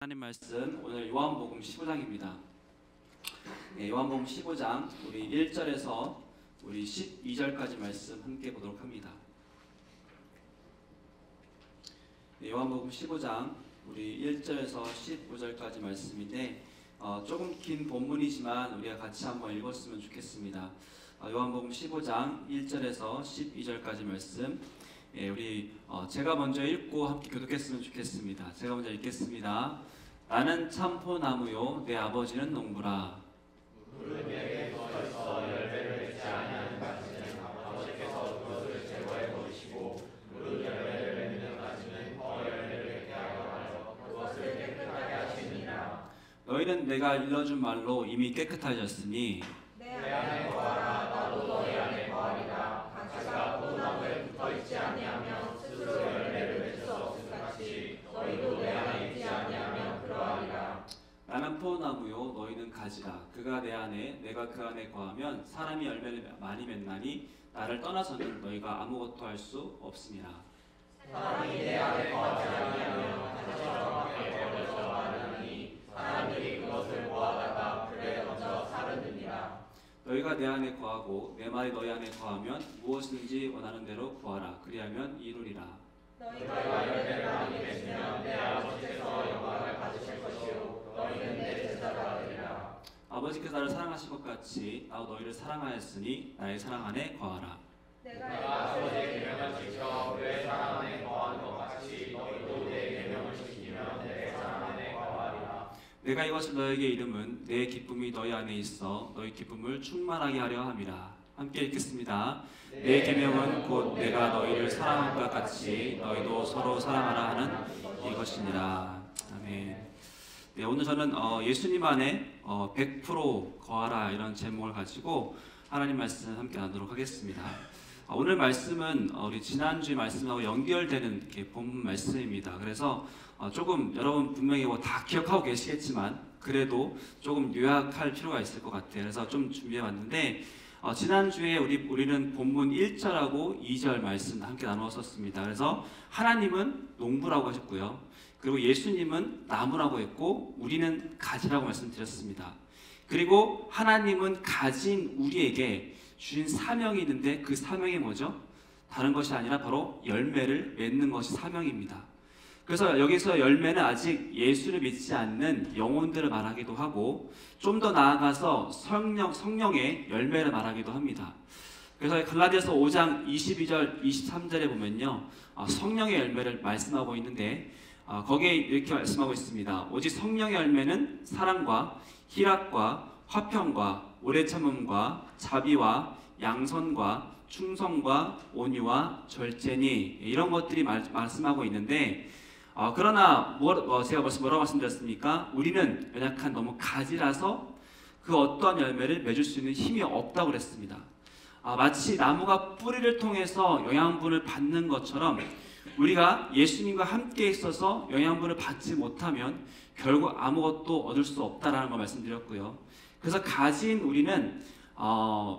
하나님 말씀 오늘 요한복음 15장입니다. 요한복음 15장 우리 1절에서 우리 12절까지 말씀 함께 보도록 합니다. 요한복음 15장 우리 1절에서 15절까지 말씀인데 조금 긴 본문이지만 우리가 같이 한번 읽었으면 좋겠습니다. 요한복음 15장 1절에서 12절까지 말씀 우리 제가 먼저 읽고 함께 교독했으면 좋겠습니다. 제가 먼저 읽겠습니다. 나는 참포나무요 내 아버지는 농부라. 무릇 내게 서 있어 열매를 맺지 아니하는 가지는 아버지께서 그것을 제거해 버리시고 무릇 열매를 맺는 가지는 더 열매를 맺게 하여 그것을 깨끗하게 하시니라. 너희는 내가 일러준 말로 이미 깨끗하셨으니 내 안에 거하라. 나도 너희 안에 거하리라. 가지가 포도나무에 붙어있지 아니하면 스스로 열매를 맺을 수 없을 같이 너희도 내 안에 있지 아니하면 그러하리라. 나는 포도나무요 너희는 가지라. 그가 내 안에 내가 그 안에 거하면 사람이 열매를 많이 맺나니 나를 떠나서는 너희가 아무것도 할 수 없음이라. 사람이 내 안에 거하지 아니하면 가지처럼 밖에 버려져 마르니 사람들이 그것을 모아다가 불에 던져 사르느니라. 너희가 내 안에 거하고 내 말이 너희 안에 거하면 무엇이든지 원하는 대로 구하라. 그리하면 이루리라. 너희가 열매를 많이 맺으면 내 아버지께서 영광을 받으실 것이요 너희는 내 제자가 되리라. 아버지께서 나를 사랑하신 것 같이 나도 너희를 사랑하였으니 나의 사랑 안에 거하라. 내가 아버지의 계명을 지켜 그의 사랑 안에 거하는 것 같이 너희도 내 계명을 지키면 내 사랑 안에 거하리라. 내가 이것을 너에게 이름은 내 기쁨이 너희 안에 있어 너희 기쁨을 충만하게 하려 함이라. 함께 읽겠습니다. 내 계명은 곧 내가 너희를 사랑한 것 같이 너희도 서로 사랑하라 하는 이것이니라. 아멘. 네, 오늘 저는 예수님 안에 100% 거하라 이런 제목을 가지고 하나님 말씀 함께 나누도록 하겠습니다. 오늘 말씀은 우리 지난주 말씀하고 연결되는 이렇게 본문 말씀입니다. 그래서 조금 여러분 분명히 다 기억하고 계시겠지만 그래도 조금 요약할 필요가 있을 것 같아요. 그래서 좀 준비해봤는데 지난주에 우리는 본문 1절하고 2절 말씀 함께 나누었었습니다. 그래서 하나님은 농부라고 하셨고요. 그리고 예수님은 나무라고 했고 우리는 가지라고 말씀드렸습니다. 그리고 하나님은 가진 우리에게 주신 사명이 있는데 그 사명이 뭐죠? 다른 것이 아니라 바로 열매를 맺는 것이 사명입니다. 그래서 여기서 열매는 아직 예수를 믿지 않는 영혼들을 말하기도 하고 좀 더 나아가서 성령의 열매를 말하기도 합니다. 그래서 갈라디아서 5장 22절 23절에 보면요 성령의 열매를 말씀하고 있는데 거기에 이렇게 말씀하고 있습니다. 오직 성령의 열매는 사랑과 희락과 화평과 오래 참음과 자비와 양선과 충성과 온유와 절제니 이런 것들이 말씀하고 있는데 그러나 제가 벌써 뭐라고 말씀드렸습니까? 우리는 연약한 너무 가지라서 그 어떠한 열매를 맺을 수 있는 힘이 없다고 그랬습니다. 마치 나무가 뿌리를 통해서 영양분을 받는 것처럼 우리가 예수님과 함께 있어서 영양분을 받지 못하면 결국 아무것도 얻을 수 없다라는 걸 말씀드렸고요. 그래서 가진 우리는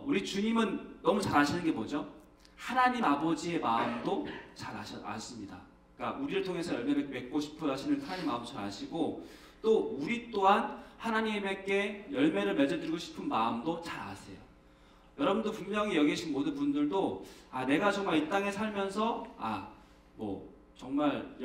우리 주님은 너무 잘 아시는 게 뭐죠? 하나님 아버지의 마음도 잘 아십니다. 그러니까 우리를 통해서 열매를 맺고 싶어 하시는 하나님 마음도 잘 아시고 또 우리 또한 하나님에게 열매를 맺어드리고 싶은 마음도 잘 아세요. 여러분도 분명히 여기 계신 모든 분들도 내가 정말 이 땅에 살면서 정말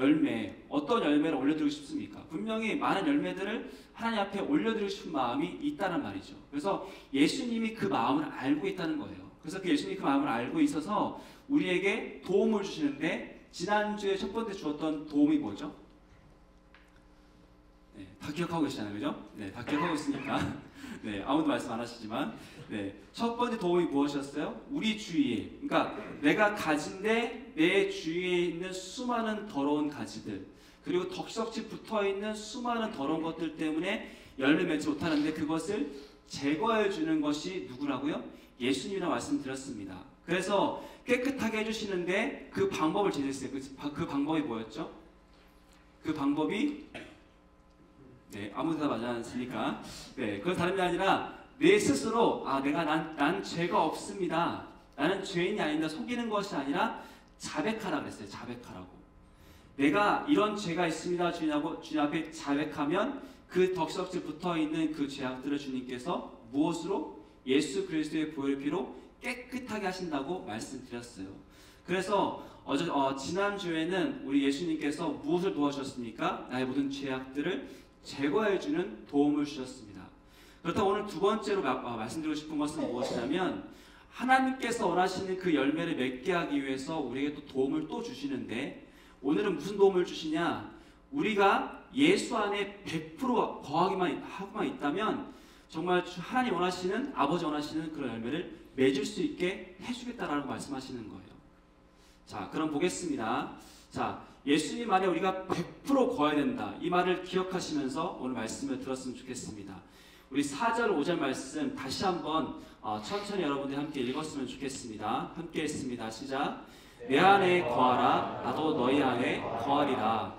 어떤 열매를 올려드리고 싶습니까? 분명히 많은 열매들을 하나님 앞에 올려드리고 싶은 마음이 있다는 말이죠. 그래서 예수님이 그 마음을 알고 있다는 거예요. 그래서 예수님이 그 마음을 알고 있어서 우리에게 도움을 주시는데 지난주에 첫 번째 주었던 도움이 뭐죠? 네, 다 기억하고 계시잖아요. 그죠? 네, 다 기억하고 있으니까 네, 아무도 말씀 안 하시지만 첫 번째 도움이 무엇이었어요? 우리 주위에 그러니까 내가 가진데 내 주위에 있는 수많은 더러운 가지들 그리고 덕석지 붙어있는 수많은 더러운 것들 때문에 열매 맺지 못하는데 그것을 제거해 주는 것이 누구라고요? 예수님이라고 말씀드렸습니다. 그래서 깨끗하게 해주시는데 그 방법을 제시했어요. 그 방법이 뭐였죠? 그 방법이 아무 데나 맞지 않습니까? 그건 다른 게 아니라 내 스스로 난 죄가 없습니다. 나는 죄인이 아닙니다. 속이는 것이 아니라 자백하라 그랬어요. 자백하라고. 내가 이런 죄가 있습니다 주님하고 주님 앞에 자백하면 그 덕석질 붙어있는 그 죄악들을 주님께서 무엇으로? 예수 그리스도의 보혈 피로 깨끗하게 하신다고 말씀드렸어요. 그래서 지난주에는 우리 예수님께서 무엇을 도와주셨습니까? 나의 모든 죄악들을 제거해주는 도움을 주셨습니다. 그렇다고 오늘 두 번째로 말씀드리고 싶은 것은 무엇이냐면 하나님께서 원하시는 그 열매를 맺게 하기 위해서 우리에게 또 도움을 또 주시는데 오늘은 무슨 도움을 주시냐? 우리가 예수 안에 100% 거하기만 하고만 있다면 정말 하나님 원하시는 아버지 원하시는 그런 열매를 맺을 수 있게 해주겠다라고 말씀하시는 거예요. 자, 그럼 보겠습니다. 자, 예수님 안에 우리가 100% 거해야 된다. 이 말을 기억하시면서 오늘 말씀을 들었으면 좋겠습니다. 우리 4절, 5절 말씀 다시 한번 천천히 여러분들이 함께 읽었으면 좋겠습니다. 함께 읽습니다. 시작. 내 안에 거하라. 나도 너희 안에 거하리라.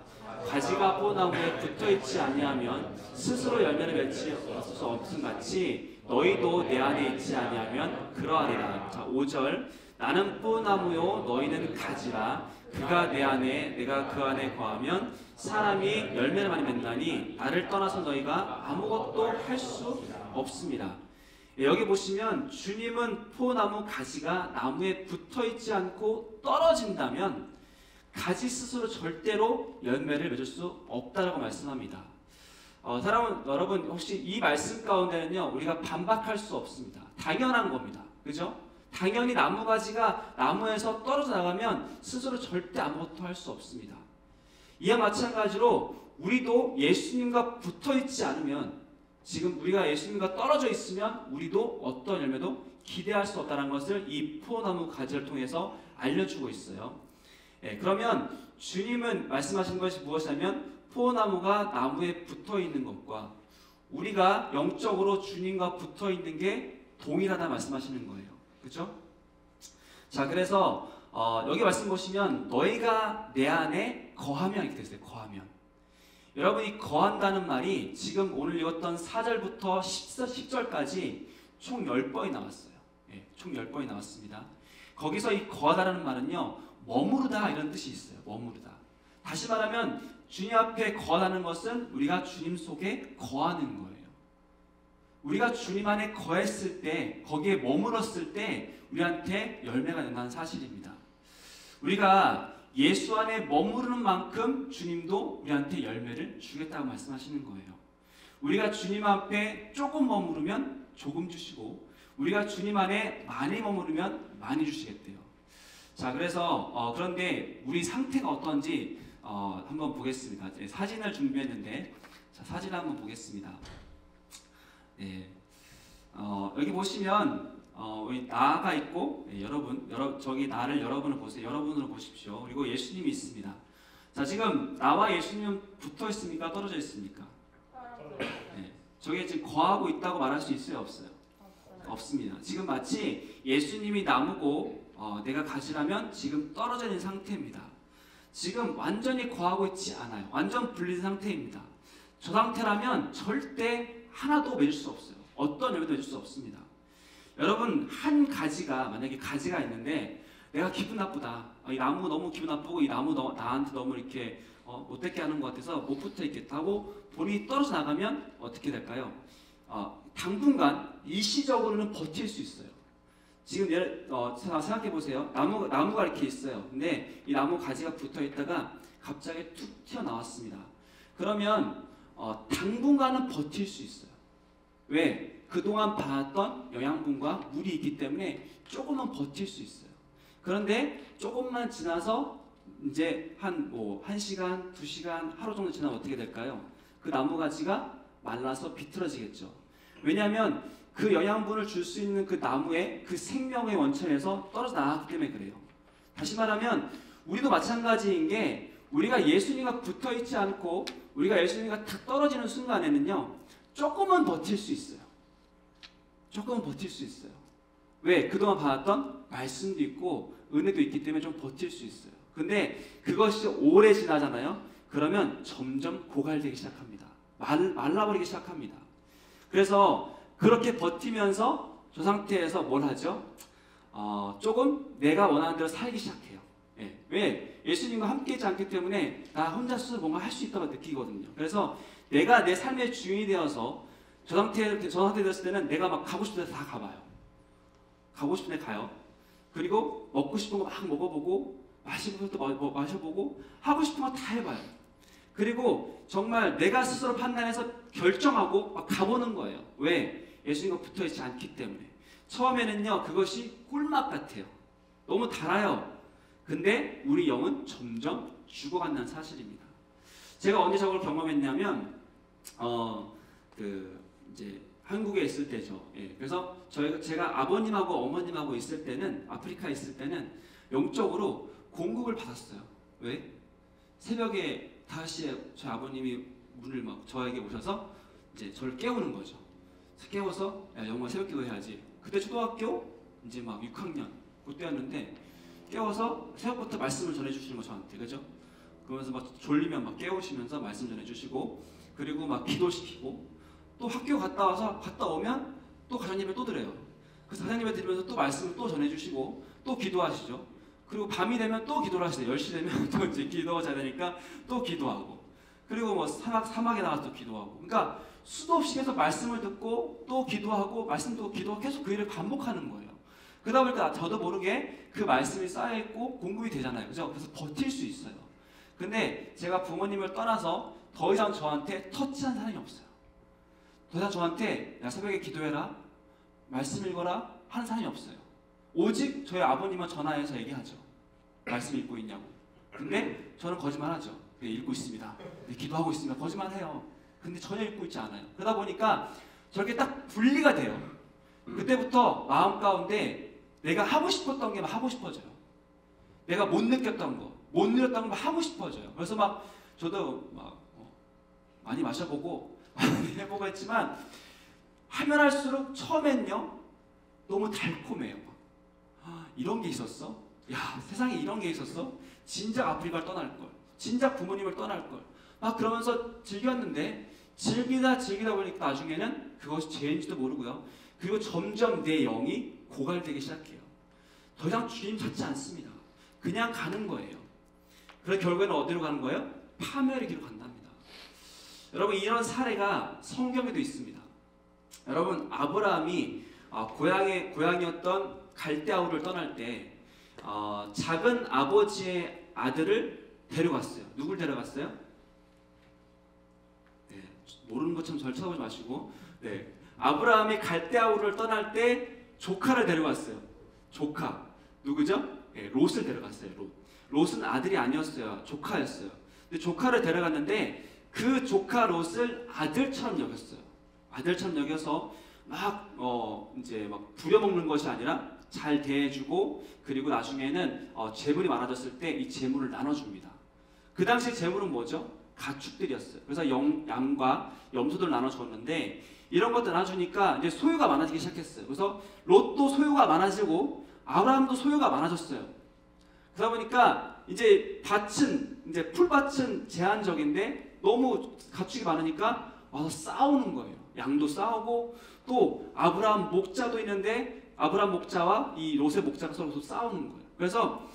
가지가 포나무에 붙어있지 아니하면 스스로 열매를 맺지 수 없음 같이 너희도 내 안에 있지 아니하면 그러하리라. 자, 5절. 나는 포나무요 너희는 가지라. 그가 내 안에 내가 그 안에 거하면 사람이 열매를 많이 맺나니 나를 떠나서 너희가 아무것도 할 수 없습니다. 여기 보시면 주님은 포나무 가지가 나무에 붙어있지 않고 떨어진다면 가지 스스로 절대로 열매를 맺을 수 없다라고 말씀합니다. 여러분 혹시 이 말씀 가운데는요 우리가 반박할 수 없습니다. 당연한 겁니다. 그죠? 당연히 나무 가지가 나무에서 떨어져 나가면 스스로 절대 아무것도 할 수 없습니다. 이와 마찬가지로 우리도 예수님과 붙어있지 않으면 지금 우리가 예수님과 떨어져 있으면 우리도 어떤 열매도 기대할 수 없다는 것을 이 포나무 가지를 통해서 알려주고 있어요. 그러면 주님은 말씀하신 것이 무엇이냐면 포나무가 나무에 붙어있는 것과 우리가 영적으로 주님과 붙어있는 게 동일하다 말씀하시는 거예요. 그렇죠? 자, 그래서 여기 말씀 보시면 너희가 내 안에 거하면 이렇게 됐어요. 거하면. 여러분이 거한다는 말이 지금 오늘 읽었던 4절부터 10절까지 총 10번이 나왔어요. 총 10번이 나왔습니다. 거기서 이 거하다라는 말은요 머무르다 이런 뜻이 있어요. 머무르다. 다시 말하면 주님 앞에 거하다는 것은 우리가 주님 속에 거하는 거예요. 우리가 주님 안에 거했을 때 거기에 머물렀을 때 우리한테 열매가 된다는 사실입니다. 우리가 예수 안에 머무르는 만큼 주님도 우리한테 열매를 주겠다고 말씀하시는 거예요. 우리가 주님 앞에 조금 머무르면 조금 주시고 우리가 주님 안에 많이 머무르면 많이 주시겠대요. 자, 그래서 그런데 우리 상태가 어떤지 한번 보겠습니다. 사진을 준비했는데 자, 사진 한번 보겠습니다. 네, 여기 보시면 우리 나가 있고 저기 나를 여러분을 보세요. 여러분으로 보십시오. 그리고 예수님이 있습니다. 자, 지금 나와 예수님은 붙어 있습니까? 떨어져 있습니까? 네, 저게 지금 거하고 있다고 말할 수 있어요? 없어요? 없습니다. 지금 마치 예수님이 나무고 내가 가지라면 지금 떨어져 있는 상태입니다. 지금 완전히 거하고 있지 않아요. 완전 분리된 상태입니다. 저 상태라면 절대 하나도 맺을 수 없어요. 어떤 열매도 맺을 수 없습니다. 여러분 한 가지가 만약에 가지가 있는데 내가 기분 나쁘다. 이 나무 너무 기분 나쁘고 이 나무 나한테 너무 이렇게 못되게 하는 것 같아서 못 붙어 있겠다고 본인이 떨어져 나가면 어떻게 될까요? 당분간 일시적으로는 버틸 수 있어요. 지금 생각해 보세요. 나무가 이렇게 있어요. 근데 이 나무 가지가 붙어 있다가 갑자기 툭 튀어나왔습니다. 그러면 당분간은 버틸 수 있어요. 왜? 그동안 받았던 영양분과 물이 있기 때문에 조금은 버틸 수 있어요. 그런데 조금만 지나서 이제 한 1시간, 2시간, 하루 정도 지나면 어떻게 될까요? 그 나무가지가 말라서 비틀어지겠죠. 왜냐하면 그 영양분을 줄 수 있는 그 나무의 그 생명의 원천에서 떨어져 나갔기 때문에 그래요. 다시 말하면 우리도 마찬가지인 게 우리가 예수님과 붙어있지 않고 우리가 예수님과 탁 떨어지는 순간에는요 조금은 버틸 수 있어요. 조금은 버틸 수 있어요. 왜? 그동안 받았던 말씀도 있고 은혜도 있기 때문에 좀 버틸 수 있어요. 근데 그것이 오래 지나잖아요. 그러면 점점 고갈되기 시작합니다. 말라버리기 시작합니다. 그래서 그렇게 버티면서 저 상태에서 뭘 하죠? 조금 내가 원하는 대로 살기 시작해요. 예. 왜? 예수님과 함께하지 않기 때문에 나 혼자 스스로 뭔가 할 수 있다고 느끼거든요. 그래서 내가 내 삶의 주인이 되어서 저 상태 되었을 때는 내가 막 가고 싶은 데 다 가봐요. 가고 싶은 데 가요. 그리고 먹고 싶은 거 막 먹어보고 마시고 또 마셔보고 하고 싶은 거 다 해봐요. 그리고 정말 내가 스스로 판단해서 결정하고 막 가보는 거예요. 왜? 예수님과 붙어있지 않기 때문에. 처음에는요 그것이 꿀맛 같아요. 너무 달아요. 근데 우리 영은 점점 죽어간다는 사실입니다. 제가 언제 저걸 경험했냐면 이제 한국에 있을 때죠. 예, 그래서 제가 아버님하고 어머님하고 있을 때는 아프리카에 있을 때는 영적으로 공급을 받았어요. 왜? 새벽에 5시에 저희 아버님이 문을 막 저에게 오셔서 이제 저를 깨우는 거죠. 깨워서 야 영화 새벽기도 해야지. 그때 초등학교 이제 막 6학년 그때였는데 깨워서 새벽부터 말씀을 전해주시는 거 저한테 그죠? 그러면서 막 졸리면 막 깨우시면서 말씀 전해주시고 그리고 막 기도시키고 또 학교 갔다 오면 또 가정 예배 또 드려요. 그래서 가정 예배 드리면서 또 말씀을 또 전해주시고 또 기도하시죠. 그리고 밤이 되면 또 기도를 하시죠. 10시 되면 또 이제 기도가 잘 되니까 또 기도하고 그리고 뭐 사막에 나가서 또 기도하고 그러니까 수도 없이 계속 말씀을 듣고 또 기도하고 말씀 듣고 기도하고 계속 그 일을 반복하는 거예요. 그러다 보니까 저도 모르게 그 말씀이 쌓여있고 공급이 되잖아요. 그죠? 그래서 버틸 수 있어요. 근데 제가 부모님을 떠나서 더 이상 저한테 터치한 사람이 없어요. 더 이상 저한테 야 새벽에 기도해라 말씀 읽어라 하는 사람이 없어요. 오직 저희 아버님만 전화해서 얘기하죠. 말씀 읽고 있냐고. 근데 저는 거짓말하죠. 네, 읽고 있습니다. 네, 기도하고 있습니다. 거짓말해요. 근데 전혀 읽고 있지 않아요. 그러다 보니까 저렇게 딱 분리가 돼요. 그때부터 마음 가운데 내가 하고 싶었던 게 막 하고 싶어져요. 내가 못 느꼈던 거, 못 누렸던 거 하고 싶어져요. 그래서 막 저도 막 많이 마셔보고 많이 해보고 했지만 하면 할수록 처음엔요 너무 달콤해요. 이런 게 있었어? 야 세상에 이런 게 있었어? 진작 아프리카를 떠날 걸, 진작 부모님을 떠날 걸. 막 그러면서 즐겼는데 즐기다 보니까 나중에는 그것이 죄인지도 모르고요. 그리고 점점 내 영이 고갈되기 시작해요. 더 이상 주님 찾지 않습니다. 그냥 가는 거예요. 그래서 결국에는 어디로 가는 거예요? 파멸의 길로 간답니다. 여러분 이런 사례가 성경에도 있습니다. 여러분 아브라함이 고향이었던 갈대아우를 떠날 때 작은 아버지의 아들을 데려갔어요. 누굴 데려갔어요? 네, 모르는 것처럼 절 쳐다보지 마시고 네, 아브라함이 갈대아우를 떠날 때 조카를 데려갔어요. 조카 누구죠? 네, 롯을 데려갔어요. 롯은 아들이 아니었어요. 조카였어요. 근데 조카를 데려갔는데 그 조카 롯을 아들처럼 여겼어요. 아들처럼 여겨서 이제 막 부려먹는 것이 아니라 잘 대해주고 그리고 나중에는 재물이 많아졌을 때 이 재물을 나눠줍니다. 그 당시 재물은 뭐죠? 가축들이었어요. 그래서 양과 염소들을 나눠줬는데 이런 것들 나눠주니까 이제 소유가 많아지기 시작했어요. 그래서 롯도 소유가 많아지고 아브라함도 소유가 많아졌어요. 그러다 보니까 이제 풀밭은 제한적인데 너무 가축이 많으니까 와서 싸우는 거예요. 양도 싸우고 또 아브라함 목자도 있는데 아브라함 목자와 이 롯의 목자가 서로 싸우는 거예요. 그래서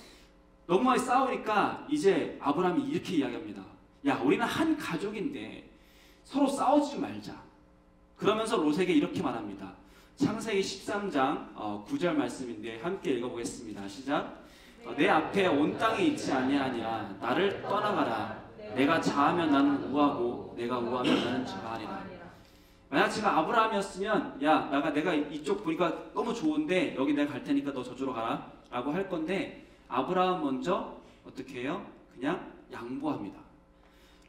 너무 많이 싸우니까 이제 아브라함이 이렇게 이야기합니다. 야 우리는 한 가족인데 서로 싸우지 말자. 그러면서 롯에게 이렇게 말합니다. 창세기 13장 9절 말씀인데 함께 읽어보겠습니다. 시작. 내 앞에 온 땅에 있지 아니하냐. 나를 떠나가라. 내가 자하면 나는 우하고 내가 우하면 나는 자하리라. 만약 제가 아브라함이었으면 야 내가 이쪽 보니까 너무 좋은데 여기 내가 갈 테니까 너 저쪽으로 가라 라고 할 건데 아브라함 먼저 어떻게 해요? 그냥 양보합니다.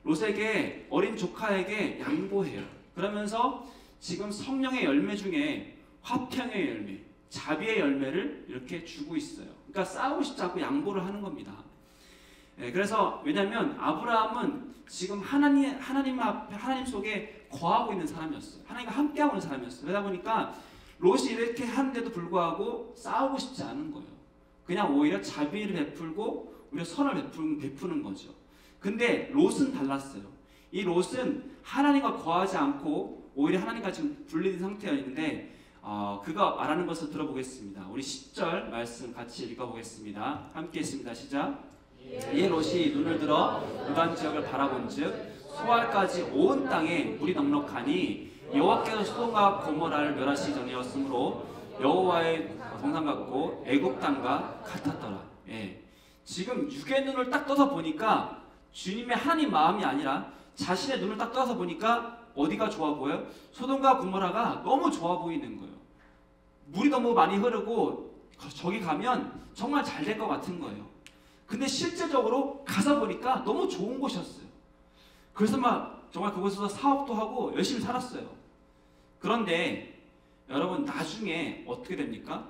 롯에게 어린 조카에게 양보해요. 그러면서 지금 성령의 열매 중에 화평의 열매, 자비의 열매를 이렇게 주고 있어요. 그러니까 싸우고 싶지 않고 양보를 하는 겁니다. 네, 그래서 왜냐하면 아브라함은 지금 하나님 속에 거하고 있는 사람이었어요. 하나님과 함께하고 있는 사람이었어요. 그러다 보니까 롯이 이렇게 하는데도 불구하고 싸우고 싶지 않은 거예요. 그냥 오히려 자비를 베풀고 오히려 선을 베푸는 거죠. 근데 롯은 달랐어요. 이 롯은 하나님과 거하지 않고 오히려 하나님과 지금 분리된 상태였는데 그가 말하는 것을 들어보겠습니다. 우리 10절 말씀 같이 읽어보겠습니다. 함께 있습니다. 시작. 이에 롯이 눈을 들어 유단 지역을 바라본즉 소알까지 온 땅에 물이 넉넉하니 여호와께서 소돔과 고모라를 멸하시기 전이었으므로 여호와의 동산 같고 애굽 땅과 같았더라. 지금 육의 눈을 딱 떠서 보니까 주님의 하나님 마음이 아니라 자신의 눈을 딱 떠서 보니까 어디가 좋아 보여요? 소돔과 고모라가 너무 좋아 보이는 거예요. 물이 너무 많이 흐르고 저기 가면 정말 잘 될 것 같은 거예요. 근데 실제적으로 가서 보니까 너무 좋은 곳이었어요. 그래서 막 정말 그곳에서 사업도 하고 열심히 살았어요. 그런데 여러분 나중에 어떻게 됩니까?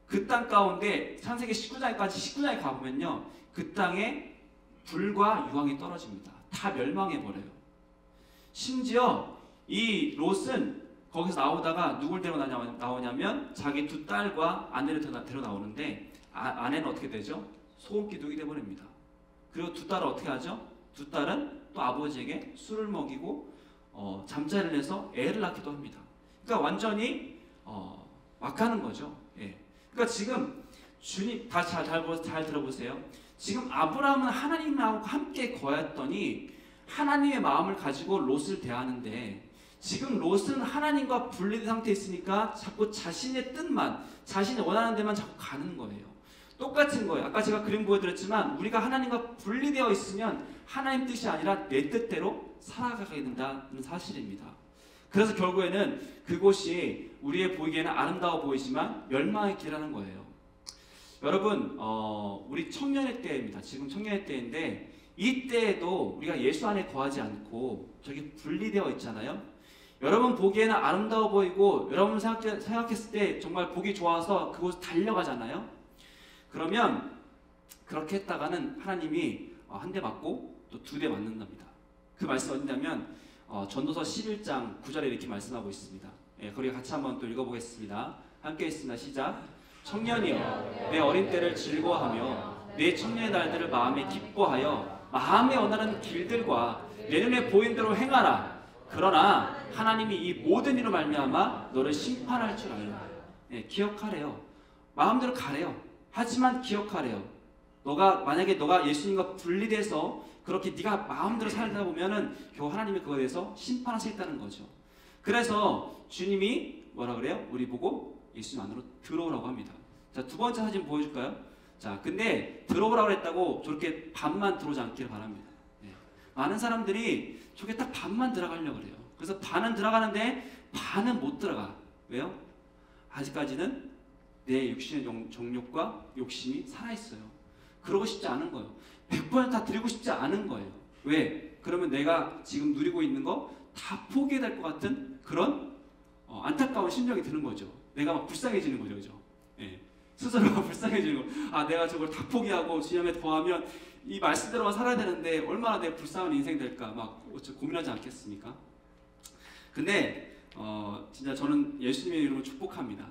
그 땅 가운데 창세기 19장에 가보면요, 그 땅에 불과 유황이 떨어집니다. 다 멸망해버려요. 심지어 이 롯은 거기서 나오다가 누굴 데려 나오냐면 자기 두 딸과 아내를 데려 나오는데 아내는 어떻게 되죠? 소금기둥이 되어버립니다. 그리고 두 딸은 어떻게 하죠? 두 딸은 또 아버지에게 술을 먹이고 잠자리를 해서 애를 낳기도 합니다. 그러니까 완전히 막하는 거죠. 그러니까 지금 주님 다시 잘 들어보세요. 지금 아브라함은 하나님하고 함께 거했더니 하나님의 마음을 가지고 롯을 대하는데 지금 롯은 하나님과 분리된 상태에 있으니까 자꾸 자신의 뜻만, 자신이 원하는 데만 자꾸 가는 거예요. 똑같은 거예요. 아까 제가 그림 보여드렸지만 우리가 하나님과 분리되어 있으면 하나님 뜻이 아니라 내 뜻대로 살아가게 된다는 사실입니다. 그래서 결국에는 그곳이 우리의 보기에는 아름다워 보이지만 멸망의 길이라는 거예요. 여러분, 우리 청년의 때입니다. 지금 청년의 때인데 이 때에도 우리가 예수 안에 거하지 않고 저기 분리되어 있잖아요. 여러분 보기에는 아름다워 보이고 여러분 생각했을 때 정말 보기 좋아서 그곳 달려가잖아요. 그러면 그렇게 했다가는 하나님이 한 대 맞고 또 두 대 맞는답니다. 그 말씀 어디냐면 전도서 11장 9절에 이렇게 말씀하고 있습니다. 거기 같이 한번 또 읽어보겠습니다. 함께 있습니다. 시작. 청년이여 내 어린 때를 즐거워하며 내 청년의 날들을 마음에 기뻐하여 마음에 원하는 길들과 내 눈에 보인 대로 행하라. 그러나 하나님이 이 모든 일로 말미암아 너를 심판할 줄 알라. 기억하래요. 마음대로 가래요. 하지만 기억하래요. 만약에 너가 예수님과 분리돼서 그렇게 네가 마음대로 살다 보면은 겨우 하나님이 그거에 대해서 심판하시겠다는 거죠. 그래서 주님이 뭐라 그래요? 우리 보고 예수님 안으로 들어오라고 합니다. 자, 두 번째 사진 보여줄까요? 자, 근데 들어오라고 했다고 저렇게 반만 들어오지 않기를 바랍니다. 많은 사람들이 저게 딱 반만 들어가려고 그래요. 그래서 반은 들어가는데 반은 못 들어가. 왜요? 아직까지는 내 육신의 정욕과 욕심이 살아있어요. 그러고 싶지 않은 거예요. 100% 다 드리고 싶지 않은 거예요. 왜? 그러면 내가 지금 누리고 있는 거 다 포기해야 될 것 같은 그런 안타까운 심정이 드는 거죠. 내가 막 불쌍해지는 거죠. 그죠? 스스로가 불쌍해지는 거. 내가 저걸 다 포기하고 주님에 더하면 이 말씀대로만 살아야 되는데 얼마나 내가 불쌍한 인생 될까 막 고민하지 않겠습니까? 근데 진짜 저는 예수님의 이름으로 축복합니다.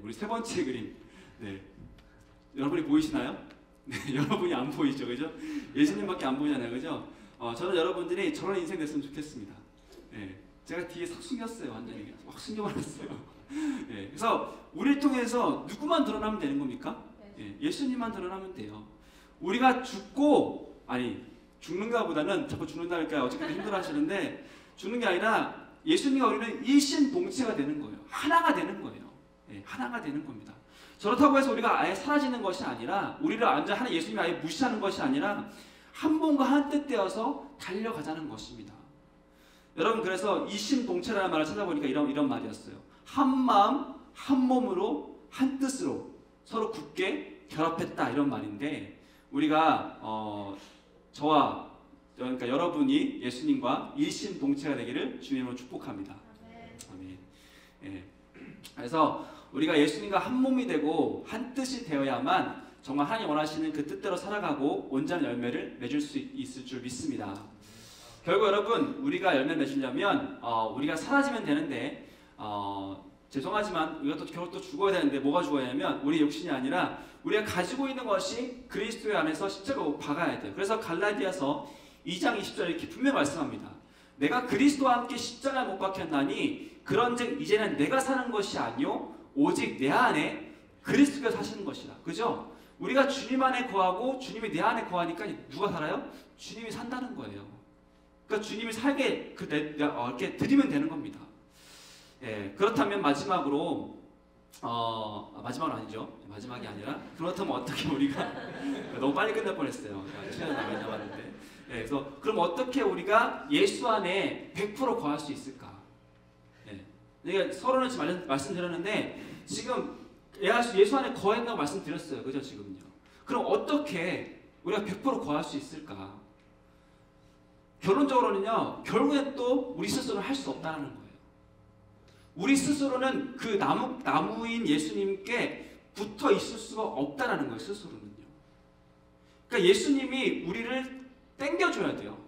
우리 세 번째 그림. 여러분이 보이시나요? 여러분이 안 보이죠, 그죠? 예수님밖에 안 보이잖아요, 그죠? 저는 여러분들이 저런 인생 됐으면 좋겠습니다. 제가 뒤에 싹 숨겼어요, 완전히 확 숨겨버렸어요. 그래서 우리를 통해서 누구만 드러나면 되는 겁니까? 예수님만 드러나면 돼요. 우리가 죽는가 보다는 자꾸 죽는다니까 어쨌든 힘들어하시는데 죽는 게 아니라 예수님과 우리는 일심동체가 되는 거예요. 하나가 되는 거예요. 하나가 되는 겁니다. 그렇다고 해서 우리가 아예 사라지는 것이 아니라 우리를 완전 예수님이 아예 무시하는 것이 아니라 한 몸과 한 뜻 되어서 달려가자는 것입니다. 여러분 그래서 일심동체라는 말을 찾아보니까 이런 말이었어요. 한 마음 한 몸으로 한 뜻으로 서로 굳게 결합했다 이런 말인데 우리가 저와 그러니까 여러분이 예수님과 일심동체가 되기를 주님으로 축복합니다. 아멘. 그래서 우리가 예수님과 한 몸이 되고 한 뜻이 되어야만 정말 하나님 원하시는 그 뜻대로 살아가고 온전한 열매를 맺을 수 있을 줄 믿습니다. 결국 여러분 우리가 열매 맺으려면 우리가 사라지면 되는데 죄송하지만 우리가 결국 또 죽어야 되는데 뭐가 죽어야 하냐면 우리 육신이 아니라 우리가 가지고 있는 것이 그리스도의 안에서 십자가로 박아야 돼요. 그래서 갈라디아서 2장 20절에 이렇게 분명히 말씀합니다. 내가 그리스도와 함께 십자가에 못 박혔나니 그런즉 이제는 내가 사는 것이 아니요 오직 내 안에 그리스도가 사시는 것이라. 그죠? 우리가 주님 안에 거하고 주님이 내 안에 거하니까 누가 살아요? 주님이 산다는 거예요. 그러니까 주님이 살게 이렇게 드리면 되는 겁니다. 예, 그렇다면 마지막으로 마지막은 아니죠. 마지막이 아니라 그렇다면 어떻게 우리가 너무 빨리 끝날 뻔했어요. 시간이 많이 남았는데. 예, 그래서 그럼 어떻게 우리가 예수 안에 100% 거할 수 있을까? 예, 내가 서론을 지금 말씀드렸는데 지금 예수 안에 거한다고 말씀드렸어요. 그죠 지금요. 그럼 어떻게 우리가 100% 거할 수 있을까? 결론적으로는요. 결국엔 또 우리 스스로는 할 수 없다는 거예요. 우리 스스로는 그 나무인 예수님께 붙어 있을 수가 없다라는 거예요. 스스로는요. 그러니까 예수님이 우리를 당겨줘야 돼요.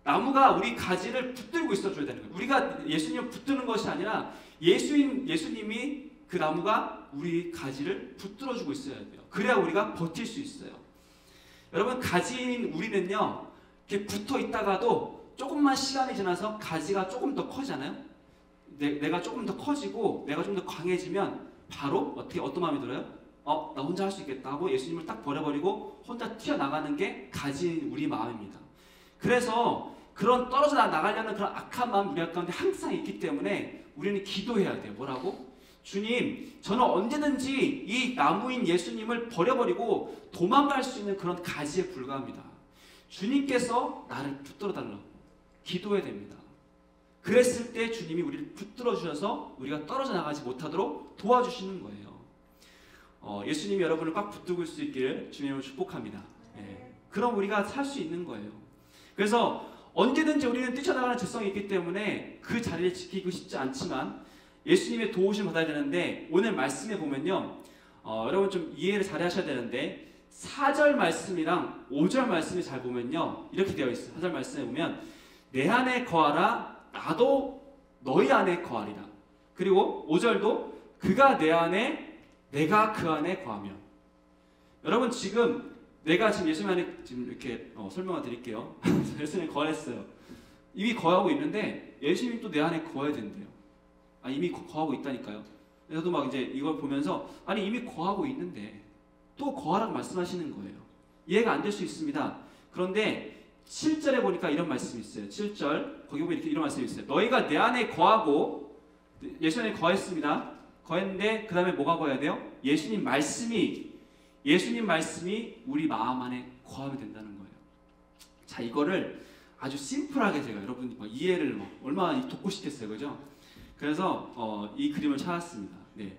나무가 우리 가지를 붙들고 있어줘야 되는 거예요. 우리가 예수님을 붙드는 것이 아니라 예수님이 그 나무가 우리 가지를 붙들어주고 있어야 돼요. 그래야 우리가 버틸 수 있어요. 여러분 가지인 우리는요. 이렇게 붙어 있다가도 조금만 시간이 지나서 가지가 조금 더 커지잖아요. 내가 조금 더 커지고 내가 좀 더 강해지면 바로 어떤 마음이 들어요? 나 혼자 할 수 있겠다 하고 예수님을 딱 버려버리고 혼자 튀어나가는 게 가진 우리 마음입니다. 그래서 그런 떨어져 나가려는 그런 악한 마음 우리 가운데 항상 있기 때문에 우리는 기도해야 돼요. 뭐라고? 주님, 저는 언제든지 이 나무인 예수님을 버려버리고 도망갈 수 있는 그런 가지에 불과합니다. 주님께서 나를 붙들어 달라고 기도해야 됩니다. 그랬을 때 주님이 우리를 붙들어 주셔서 우리가 떨어져 나가지 못하도록 도와주시는 거예요. 예수님이 여러분을 꽉 붙들고 있을 수 있기를 주님을 축복합니다. 예. 그럼 우리가 살 수 있는 거예요. 그래서 언제든지 우리는 뛰쳐나가는 적성이 있기 때문에 그 자리를 지키고 싶지 않지만 예수님의 도우심을 받아야 되는데 오늘 말씀에 보면요. 여러분 좀 이해를 잘 하셔야 되는데 4절 말씀이랑 5절 말씀을 잘 보면요. 이렇게 되어 있어요. 4절 말씀에 보면 내 안에 거하라 나도 너희 안에 거하리라. 그리고 5절도 그가 내 안에 내가 그 안에 거하며. 여러분 내가 지금 예수님 안에 지금 이렇게 설명을 드릴게요. 예수님 거했어요. 이미 거하고 있는데 예수님이 또 내 안에 거해야 된대요. 이미 거하고 있다니까요. 저도 막 이제 이걸 보면서 이미 거하고 있는데 또 거하라고 말씀하시는 거예요. 이해가 안 될 수 있습니다. 그런데 7절에 보니까 이런 말씀이 있어요. 7절 거기 보면 이런 말씀이 있어요. 너희가 내 안에 거하고 예수 안에 거했습니다. 거했는데 그 다음에 뭐가 거해야 돼요? 예수님 말씀이 우리 마음 안에 거하면 된다는 거예요. 자, 이거를 아주 심플하게 제가 여러분 이해를 얼마나 돕고 싶겠어요, 그죠? 그래서 이 그림을 찾았습니다. 네,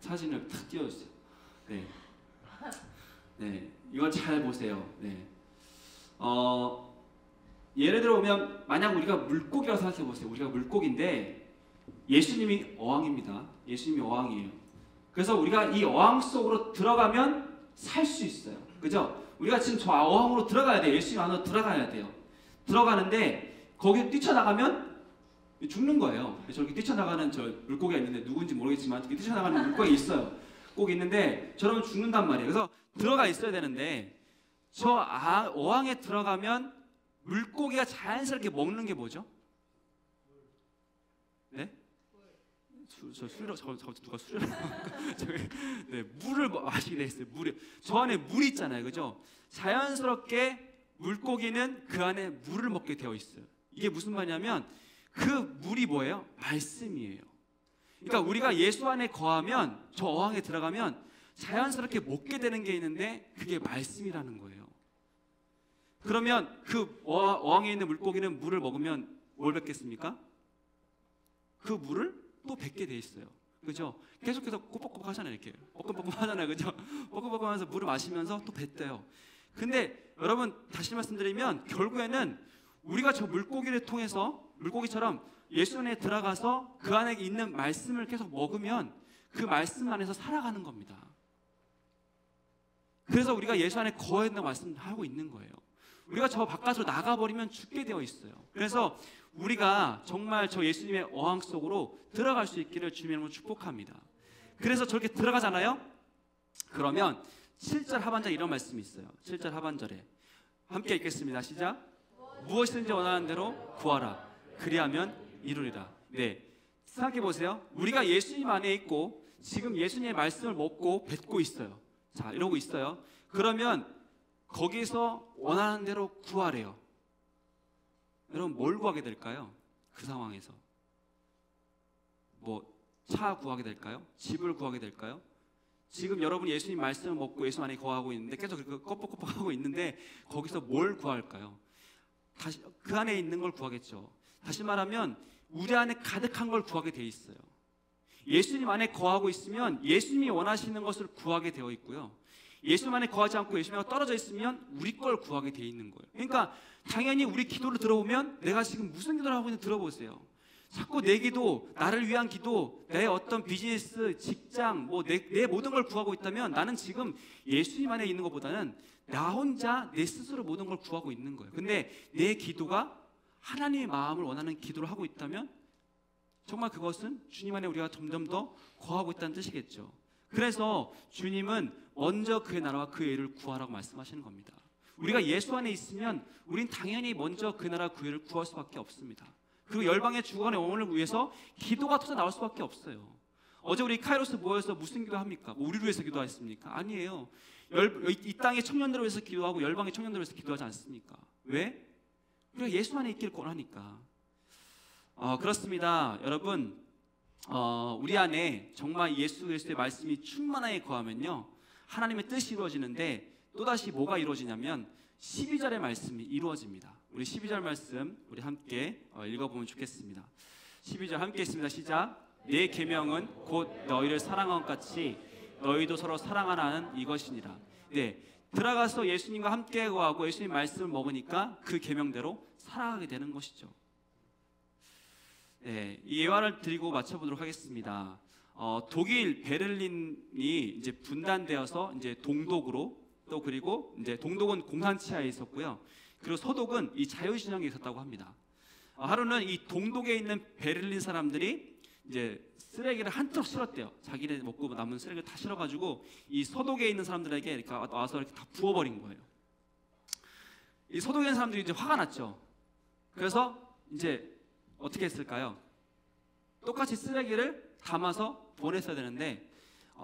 사진을 탁 띄워주세요. 네, 네, 이걸 잘 보세요. 네, 예를 들어 보면 만약 우리가 물고기라고 생각해 보세요. 우리가 물고기인데 예수님이 어항입니다. 예수님이 어항이에요. 그래서 우리가 이 어항 속으로 들어가면 살 수 있어요. 그죠? 우리가 지금 저 어항으로 들어가야 돼요. 예수님 안으로 들어가야 돼요. 들어가는데 거기 뛰쳐나가면 죽는 거예요. 저렇게 뛰쳐나가는 저 물고기가 있는데 누군지 모르겠지만 이렇게 뛰쳐나가는 물고기 있어요. 꼭 있는데 저러면 죽는단 말이에요. 그래서 들어가 있어야 되는데 저 어항에 들어가면 물고기가 자연스럽게 먹는 게 뭐죠? 네? 누가 술을 네, 물을 마시게 돼 있어요. 저 안에 물이 있잖아요, 그죠? 자연스럽게 물고기는 그 안에 물을 먹게 되어 있어요. 이게 무슨 말이냐면 그 물이 뭐예요? 말씀이에요. 그러니까 우리가 예수 안에 거하면 저 어항에 들어가면 자연스럽게 먹게 되는 게 있는데 그게 말씀이라는 거예요. 그러면 그 어항에 있는 물고기는 물을 먹으면 뭘 뱉겠습니까? 그 물을 또 뱉게 돼 있어요. 그죠? 계속해서 꼬뻑꼬뻑 하잖아요. 이렇게 뻐끔뻐끔 하잖아요. 그죠? 뻐끔뻐끔 하면서 물을 마시면서 또 뱉대요. 근데 여러분 다시 말씀드리면 결국에는 우리가 저 물고기를 통해서 물고기처럼 예수 안에 들어가서 그 안에 있는 말씀을 계속 먹으면 그 말씀 안에서 살아가는 겁니다. 그래서 우리가 예수 안에 거해야 된다고 말씀하고 있는 거예요. 우리가 저 바깥으로 나가버리면 죽게 되어 있어요. 그래서 우리가 정말 저 예수님의 어항 속으로 들어갈 수 있기를 주님으로 축복합니다. 그래서 저렇게 들어가잖아요. 그러면 7절 하반절에 이런 말씀이 있어요. 7절 하반절에 함께 읽겠습니다. 시작. 무엇이든지 원하는 대로 구하라. 그리하면 이루리라. 네, 생각해 보세요. 우리가 예수님 안에 있고 지금 예수님의 말씀을 먹고 뱉고 있어요. 자, 이러고 있어요. 그러면 거기서 원하는 대로 구하래요. 여러분, 뭘 구하게 될까요? 그 상황에서 뭐 차 구하게 될까요? 집을 구하게 될까요? 지금 여러분이 예수님 말씀을 먹고 예수 안에 거하고 있는데 계속 그렇게 껍벅껍벅하고 있는데 거기서 뭘 구할까요? 다시 그 안에 있는 걸 구하겠죠. 다시 말하면 우리 안에 가득한 걸 구하게 돼 있어요. 예수님 안에 거하고 있으면 예수님이 원하시는 것을 구하게 되어 있고요. 예수님 안에 거하지 않고 예수님과 떨어져 있으면 우리 걸 구하게 돼 있는 거예요. 그러니까 당연히 우리 기도를 들어보면 내가 지금 무슨 기도를 하고 있는지 들어보세요. 자꾸 내 기도, 나를 위한 기도, 내 어떤 비즈니스, 직장, 뭐 내 모든 걸 구하고 있다면 나는 지금 예수님 안에 있는 것보다는 나 혼자 내 스스로 모든 걸 구하고 있는 거예요. 근데 내 기도가 하나님의 마음을 원하는 기도를 하고 있다면 정말 그것은 주님 안에 우리가 점점 더 거하고 있다는 뜻이겠죠. 그래서 주님은 먼저 그의 나라와 그의 의를 구하라고 말씀하시는 겁니다. 우리가 예수 안에 있으면 우린 당연히 먼저 그 나라 그 의를 구할 수밖에 없습니다. 그리고 열방의 주관의 영혼을 위해서 기도가 터져 나올 수밖에 없어요. 어제 우리 카이로스 모여서 무슨 기도합니까? 뭐 우리를 위해서 기도했습니까? 아니에요. 이 땅의 청년들을 위해서 기도하고 열방의 청년들을 위해서 기도하지 않습니까? 왜? 우리가 예수 안에 있기를 권하니까. 그렇습니다. 여러분, 우리 안에 정말 예수 그리스도의 말씀이 충만하게 거하면요, 하나님의 뜻이 이루어지는데 또다시 뭐가 이루어지냐면 12절의 말씀이 이루어집니다. 우리 12절 말씀 우리 함께 읽어보면 좋겠습니다. 12절 함께 있습니다. 시작. 내 계명은 곧 너희를 사랑한 것 같이 너희도 서로 사랑하라는 이것이니라. 네, 들어가서 예수님과 함께 거하고 예수님 말씀을 먹으니까 그 계명대로 살아가게 되는 것이죠. 네, 이 예화를 드리고 마쳐보도록 하겠습니다. 독일 베를린이 이제 분단되어서 이제 동독으로, 또 그리고 이제 동독은 공산치하에 있었고요. 그리고 서독은 이 자유진영에 있었다고 합니다. 하루는 이 동독에 있는 베를린 사람들이 이제 쓰레기를 한 트럭 실었대요. 자기네 먹고 남은 쓰레기를 다 실어가지고 이 서독에 있는 사람들에게 이렇게 와서 이렇게 다 부어버린 거예요. 이 서독에 있는 사람들이 이제 화가 났죠. 그래서 이제 어떻게 했을까요? 똑같이 쓰레기를 담아서 보냈어야 되는데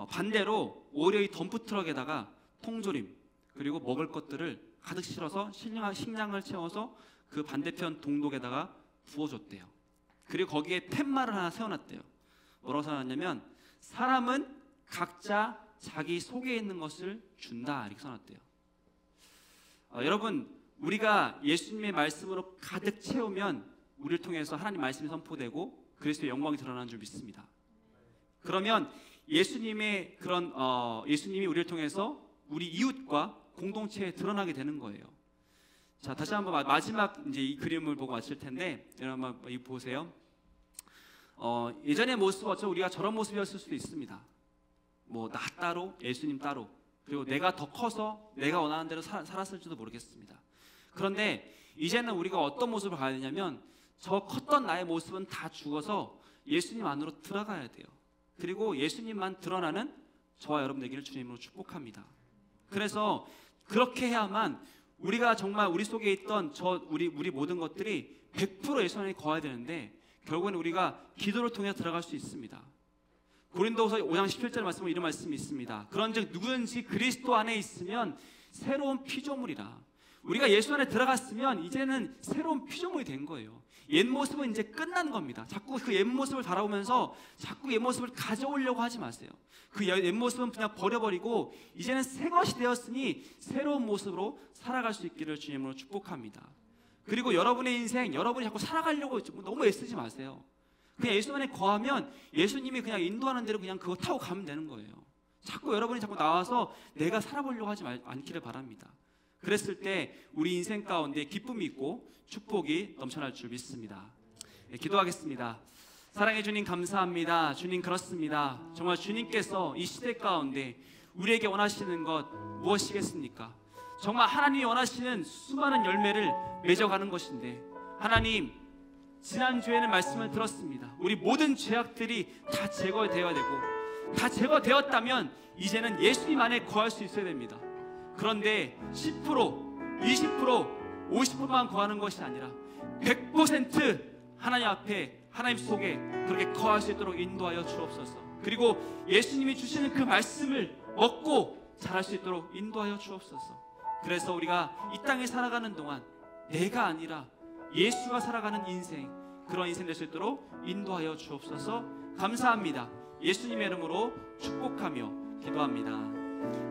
반대로 오히려 이 덤프 트럭에다가 통조림 그리고 먹을 것들을 가득 실어서 식량을 채워서 그 반대편 동독에다가 부어줬대요. 그리고 거기에 팻말을 하나 세워놨대요. 뭐라고 써놨냐면 사람은 각자 자기 속에 있는 것을 준다, 이렇게 써놨대요. 여러분, 우리가 예수님의 말씀으로 가득 채우면 우리를 통해서 하나님 말씀이 선포되고 그리스도의 영광이 드러나는 줄 믿습니다. 그러면 예수님의 그런 예수님이 우리를 통해서 우리 이웃과 공동체에 드러나게 되는 거예요. 자, 다시 한번 마지막 이제 이 그림을 보고 마칠 텐데 여러분 한번 이거 보세요. 예전의 모습 어쩌면 우리가 저런 모습이었을 수도 있습니다. 뭐 나 따로, 예수님 따로, 그리고 내가 더 커서 내가 원하는 대로 살았을지도 모르겠습니다. 그런데 이제는 우리가 어떤 모습을 가야 되냐면 저 컸던 나의 모습은 다 죽어서 예수님 안으로 들어가야 돼요. 그리고 예수님만 드러나는 저와 여러분 되기를 주님으로 축복합니다. 그래서 그렇게 해야만 우리가 정말 우리 속에 있던 우리 모든 것들이 100% 예수 안에 거해야 되는데 결국은 우리가 기도를 통해 들어갈 수 있습니다. 고린도후서 5장 17절 말씀에 이런 말씀이 있습니다. 그런즉 누구든지 그리스도 안에 있으면 새로운 피조물이라. 우리가 예수 안에 들어갔으면 이제는 새로운 피조물이 된 거예요. 옛 모습은 이제 끝난 겁니다. 자꾸 그 옛 모습을 바라보면서 자꾸 옛 모습을 가져오려고 하지 마세요. 그 옛 모습은 그냥 버려버리고 이제는 새 것이 되었으니 새로운 모습으로 살아갈 수 있기를 주님으로 축복합니다. 그리고 여러분의 인생, 여러분이 자꾸 살아가려고 너무 애쓰지 마세요. 그냥 예수 안에 거하면 예수님이 그냥 인도하는 대로 그냥 그거 타고 가면 되는 거예요. 자꾸 여러분이 자꾸 나와서 내가 살아보려고 하지 않기를 바랍니다. 그랬을 때 우리 인생 가운데 기쁨이 있고 축복이 넘쳐날 줄 믿습니다. 네, 기도하겠습니다. 사랑해 주님 감사합니다. 주님 그렇습니다. 정말 주님께서 이 시대 가운데 우리에게 원하시는 것 무엇이겠습니까? 정말 하나님이 원하시는 수많은 열매를 맺어가는 것인데 하나님, 지난주에는 말씀을 들었습니다. 우리 모든 죄악들이 다 제거되어야 되고 다 제거되었다면 이제는 예수님 안에 거할 수 있어야 됩니다. 그런데 10%, 20%, 50%만 구하는 것이 아니라 100% 하나님 앞에, 하나님 속에 그렇게 거할 수 있도록 인도하여 주옵소서. 그리고 예수님이 주시는 그 말씀을 먹고 자랄 수 있도록 인도하여 주옵소서. 그래서 우리가 이 땅에 살아가는 동안 내가 아니라 예수가 살아가는 인생, 그런 인생 될 수 있도록 인도하여 주옵소서. 감사합니다. 예수님의 이름으로 축복하며 기도합니다.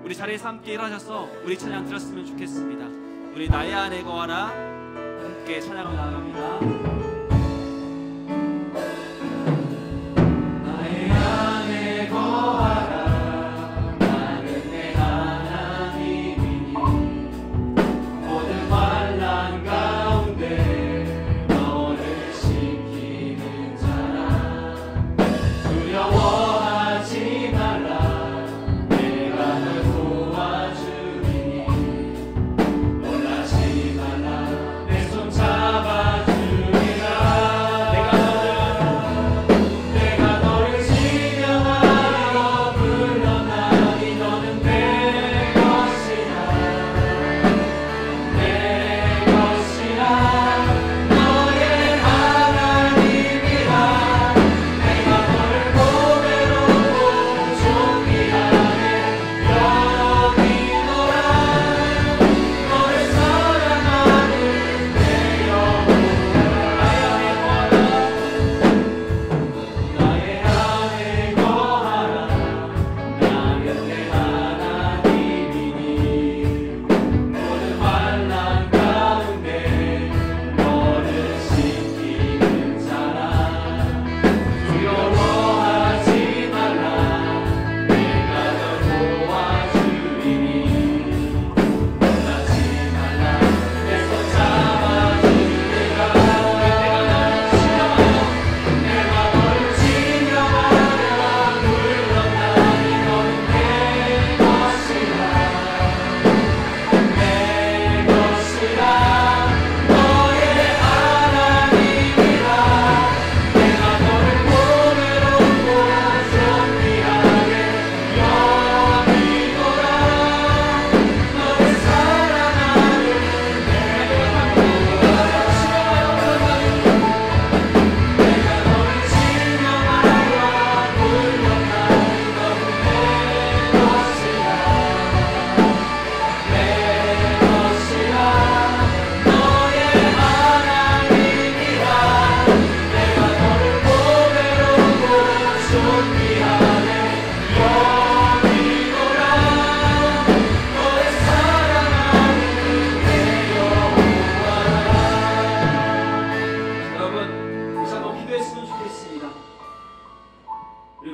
우리 자리에서 함께 일어나셔서 우리 찬양 드렸으면 좋겠습니다. 우리 나의 안에 거하라 함께 찬양을 나갑니다.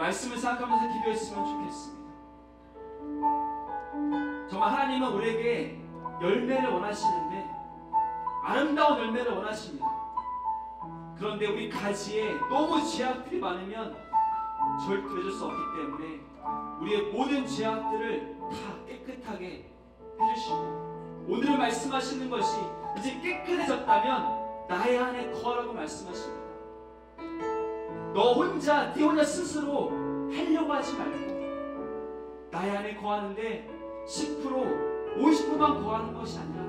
말씀을 생각하면서 기도했으면 좋겠습니다. 정말 하나님은 우리에게 열매를 원하시는데 아름다운 열매를 원하십니다. 그런데 우리 가지에 너무 죄악들이 많으면 절대해줄 수 없기 때문에 우리의 모든 죄악들을 다 깨끗하게 해주시고, 오늘 말씀하시는 것이 이제 깨끗해졌다면 나의 안에 거하라고 말씀하십니다. 너 혼자, 네 혼자 스스로 하려고 하지 말고 나의 안에 거하는데 10%, 50%만 거하는 것이 아니라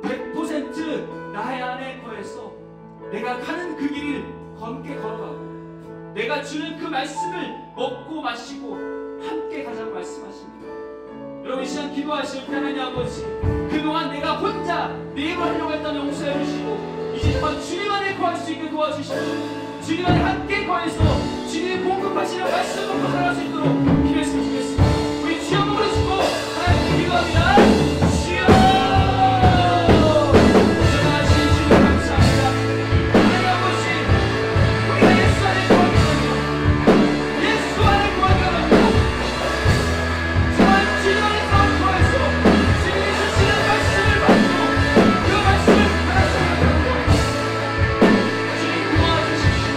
100% 나의 안에 거해서 내가 가는 그 길을 함께 걸어가고 내가 주는 그 말씀을 먹고 마시고 함께 가자고 말씀하십니다. 여러분, 이 시간 기도하실 때 하나님 아버지, 그동안 내가 혼자 내 입을 하려고 했다면 용서해 주시고 이제 정말 주님 안에 거할 수 있게 도와주십시오. 주님 안에 함께 거해서 주님이 공급하시는 말씀을 먹고 살아갈 수 있도록 기도했으면 좋겠습니다. 우리 주여 부르시고 하나님께 기도합니다. 주여! 전하신 주님 감사합니다. 하나님 아버지, 우리가 예수 안에 거하기를, 예수 안에 거하기를 정말 주님 안에 거해서 주님이 주시는 말씀을 받고 그 말씀을 살아가는 주님 도와주십시오.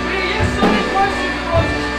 우리 예수 안에 거할 수 있게 도와주십시오.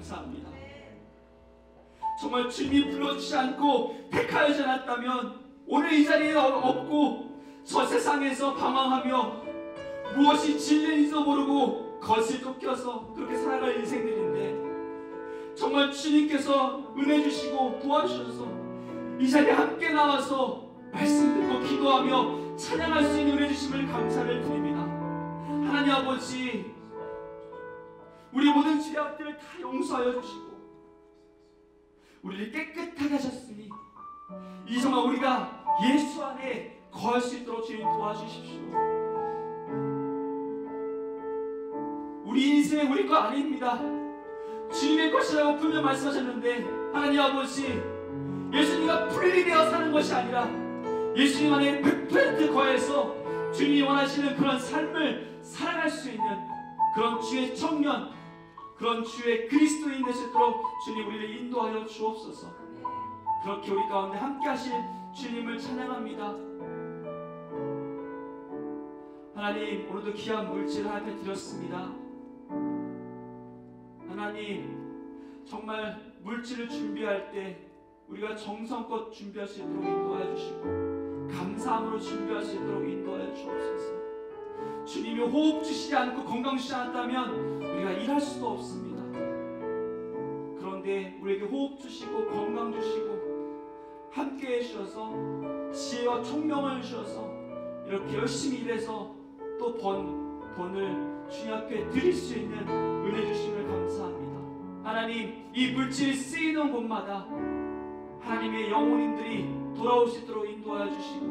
감사합니다. 정말 주님이 불러주지 않고 택하여지 않았다면 오늘 이 자리에 없고 저 세상에서 방황하며 무엇이 진리인지도 모르고 겉을 쫓겨서 그렇게 살아갈 인생들인데, 정말 주님께서 은혜 주시고 도와주셔서 이 자리에 함께 나와서 말씀 듣고 기도하며 찬양할 수 있는 은혜 주심을 감사를 드립니다. 하나님 아버지, 우리 모든 죄악들을 다 용서하여 주시고 우리를 깨끗하게 하셨으니 이 정말 우리가 예수 안에 거할 수 있도록 주님 도와주십시오. 우리 인생 우리 거 아닙니다. 주님의 것이라고 분명 말씀하셨는데, 하나님 아버지, 예수님과 분리되어 사는 것이 아니라 예수님 안에 100% 거해서 주님이 원하시는 그런 삶을 살아갈 수 있는 그런 주의 청년, 그런 주의 그리스도인 될 수 있도록 주님 우리를 인도하여 주옵소서. 그렇게 우리 가운데 함께 하실 주님을 찬양합니다. 하나님, 오늘도 귀한 물질을 하나님께 드렸습니다. 하나님, 정말 물질을 준비할 때 우리가 정성껏 준비할 수 있도록 인도하여 주시고 감사함으로 준비할 수 있도록 인도하여 주옵소서. 주님이 호흡 주시지 않고 건강 주시지 않았다면 우리가 일할 수도 없습니다. 그런데 우리에게 호흡 주시고 건강 주시고 함께 해주셔서 지혜와 총명을 주셔서 이렇게 열심히 일해서 또 번 돈을 주님 앞에 드릴 수 있는 은혜 주심을 감사합니다. 하나님, 이 물질이 쓰이는 곳마다 하나님의 영혼인들이 돌아올 수 있도록 인도하여 주시고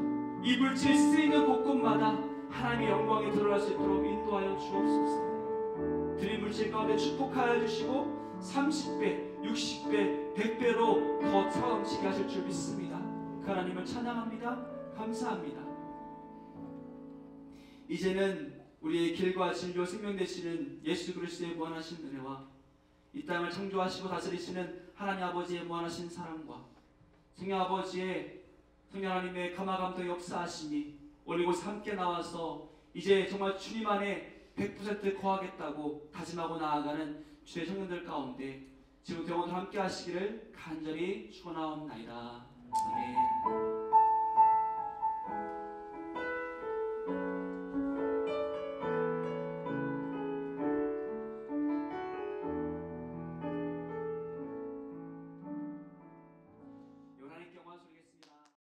이 물질이 쓰이는 곳곳마다 하나님의 영광에 들어갈 수 있도록 인도하여 주옵소서. 드린 물질 가운데 축복하여 주시고 30배, 60배, 100배로 더 차넘치게 하실 줄 믿습니다. 그 하나님을 찬양합니다. 감사합니다. 이제는 우리의 길과 진리와 생명 되시는 예수 그리스도의 무한하신 은혜와 이 땅을 창조하시고 다스리시는 하나님 아버지의 무한하신 사랑과 성령 아버지의 성령 하나님의 감화감동 역사하시니 오늘 이곳에 함께 나와서 이제 정말 주님 안에 100% 거하겠다고 다짐하고 나아가는 주의 청년들 가운데 지금부터 영원히 함께 하시기를 간절히 축원하옵나이다. 아멘.